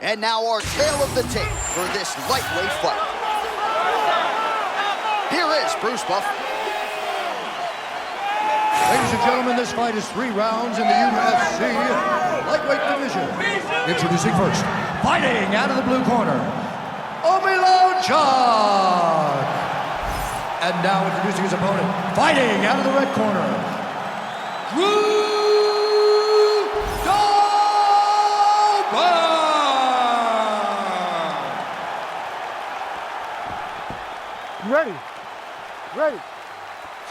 And now our tale of the tape for this lightweight fight. Here is Bruce Buff. Ladies and gentlemen, this fight is 3 rounds in the UFC lightweight division. Introducing first, fighting out of the blue corner, Omielanczuk. And now introducing his opponent, fighting out of the red corner, Drew Dober. Ready. Ready.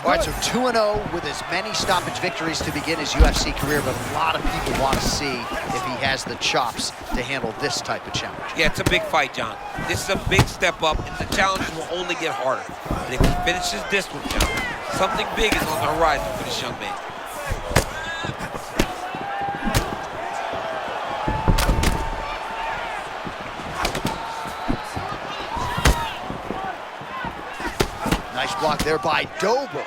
All right, so 2-0 with as many stoppage victories to begin his UFC career, but a lot of people want to see if he has the chops to handle this type of challenge. Yeah, it's a big fight, John. This is a big step up, and the challenge will only get harder. And if he finishes this one, John, something big is on the horizon for this young man. Nice block there by Dober.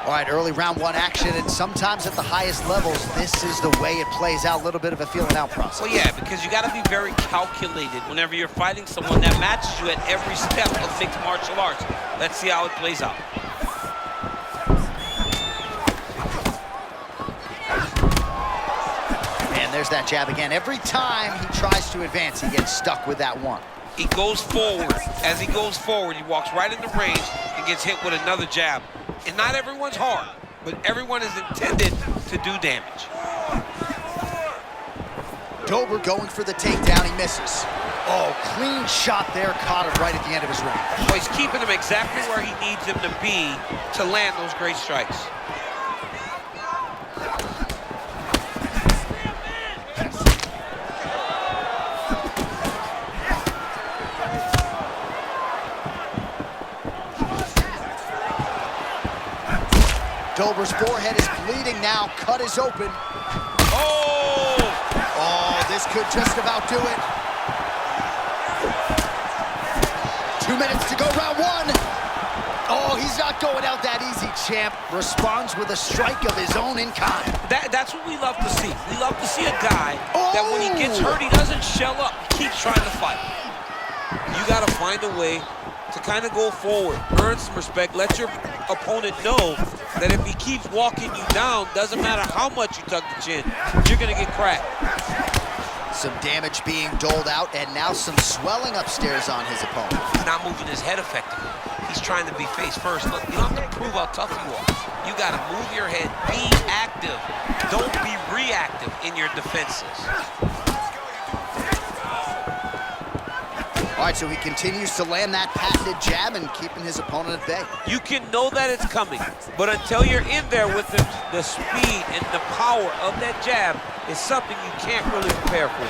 All right, early round 1 action, and sometimes at the highest levels, this is the way it plays out, a little bit of a feeling out process. Well, yeah, because you got to be very calculated whenever you're fighting someone that matches you at every step of mixed martial arts. Let's see how it plays out. There's that jab again. Every time he tries to advance, he gets stuck with that one. He goes forward. As he goes forward, he walks right into range and gets hit with another jab. And not everyone's hard, but everyone is intended to do damage. Dober going for the takedown. He misses. Oh, clean shot there. Caught him right at the end of his range. Well, he's keeping him exactly where he needs him to be to land those great strikes. Dober's forehead is bleeding now. Cut is open. Oh! Oh, this could just about do it. 2 minutes to go, round 1. Oh, he's not going out that easy, champ. Responds with a strike of his own in kind. That's what we love to see. We love to see a guy that when he gets hurt, he doesn't shell up. He keeps trying to fight. You got to find a way to kind of go forward, earn some respect, let your opponent know that if he keeps walking you down, doesn't matter how much you tuck the chin, you're gonna get cracked. Some damage being doled out, and now some swelling upstairs on his opponent. He's not moving his head effectively. He's trying to be face first. Look, you don't have to prove how tough you are. You gotta move your head, be active. Don't be reactive in your defenses. All right, so he continues to land that patented jab and keeping his opponent at bay. You can know that it's coming, but until you're in there with the speed and the power of that jab, is something you can't really prepare for.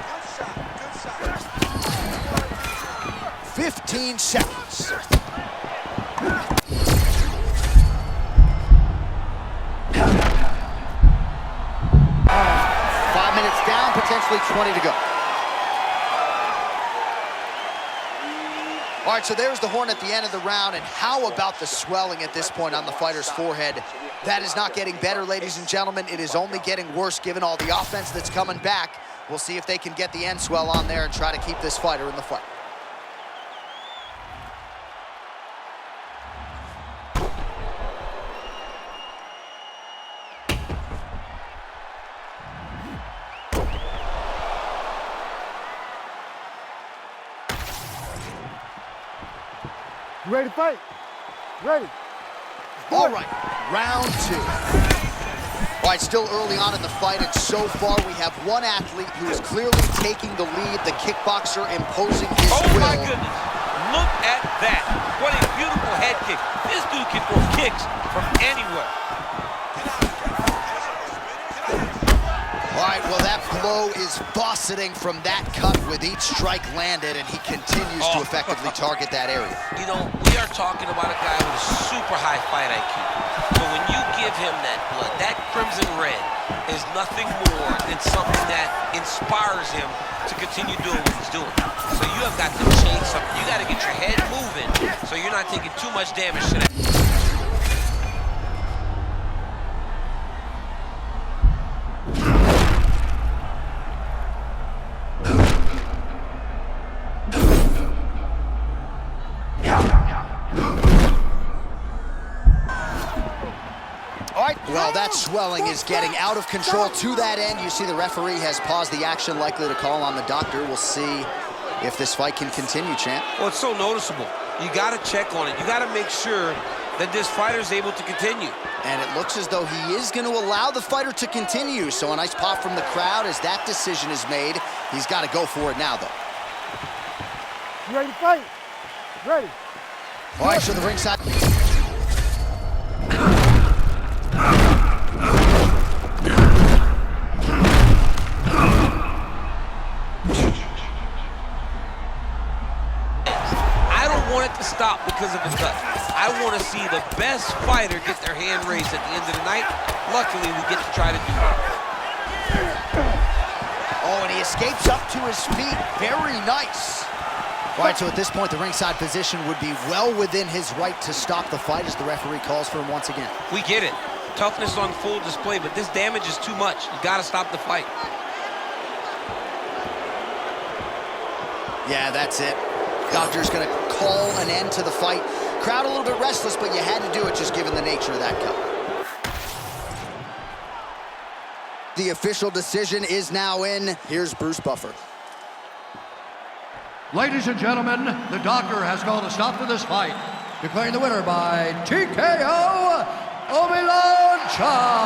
Good shot. 15 seconds. Potentially 20 to go. All right, so there's the horn at the end of the round, and how about the swelling at this point on the fighter's forehead? That is not getting better, ladies and gentlemen. It is only getting worse given all the offense that's coming back. We'll see if they can get the end swell on there and try to keep this fighter in the fight. You ready to fight? Ready. All right, round 2. All right, still early on in the fight, and so far we have one athlete who is clearly taking the lead, the kickboxer imposing his will. Oh my goodness, look at that. What a beautiful head kick. This dude can throw kicks from anywhere. All right, well, that blow is buffeting from that cut with each strike landed, and he continues to effectively target that area. You know, we are talking about a guy with a super high fight IQ. So when you give him that blood, that crimson red is nothing more than something that inspires him to continue doing what he's doing. So you have got to change something. You got to get your head moving so you're not taking too much damage to that. Well, that swelling is getting out of control. To that end, you see the referee has paused the action, likely to call on the doctor. We'll see if this fight can continue, champ. Well, it's so noticeable. You got to check on it. You got to make sure that this fighter's able to continue. And it looks as though he is going to allow the fighter to continue. So a nice pop from the crowd as that decision is made. He's got to go for it now, though. You ready to fight? Ready. All right, so the ringside. Stop because of his cut. I want to see the best fighter get their hand raised at the end of the night. Luckily, we get to try to do that. Oh, and he escapes up to his feet. Very nice. All right, so at this point, the ringside position would be well within his right to stop the fight as the referee calls for him once again. We get it. Toughness on full display, but this damage is too much. You got to stop the fight. Yeah, that's it. Doctor's going to call an end to the fight. Crowd a little bit restless, but you had to do it just given the nature of that cut. The official decision is now in. Here's Bruce Buffer. Ladies and gentlemen, the doctor has called a stop to this fight, declaring the winner by TKO, Omielanczuk.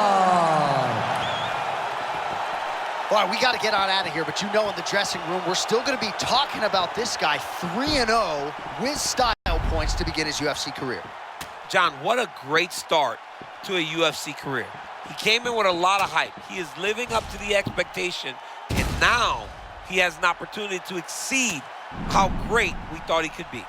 All right, we got to get on out of here, but you know in the dressing room, we're still going to be talking about this guy 3-0 with style points to begin his UFC career. John, what a great start to a UFC career. He came in with a lot of hype. He is living up to the expectation, and now he has an opportunity to exceed how great we thought he could be.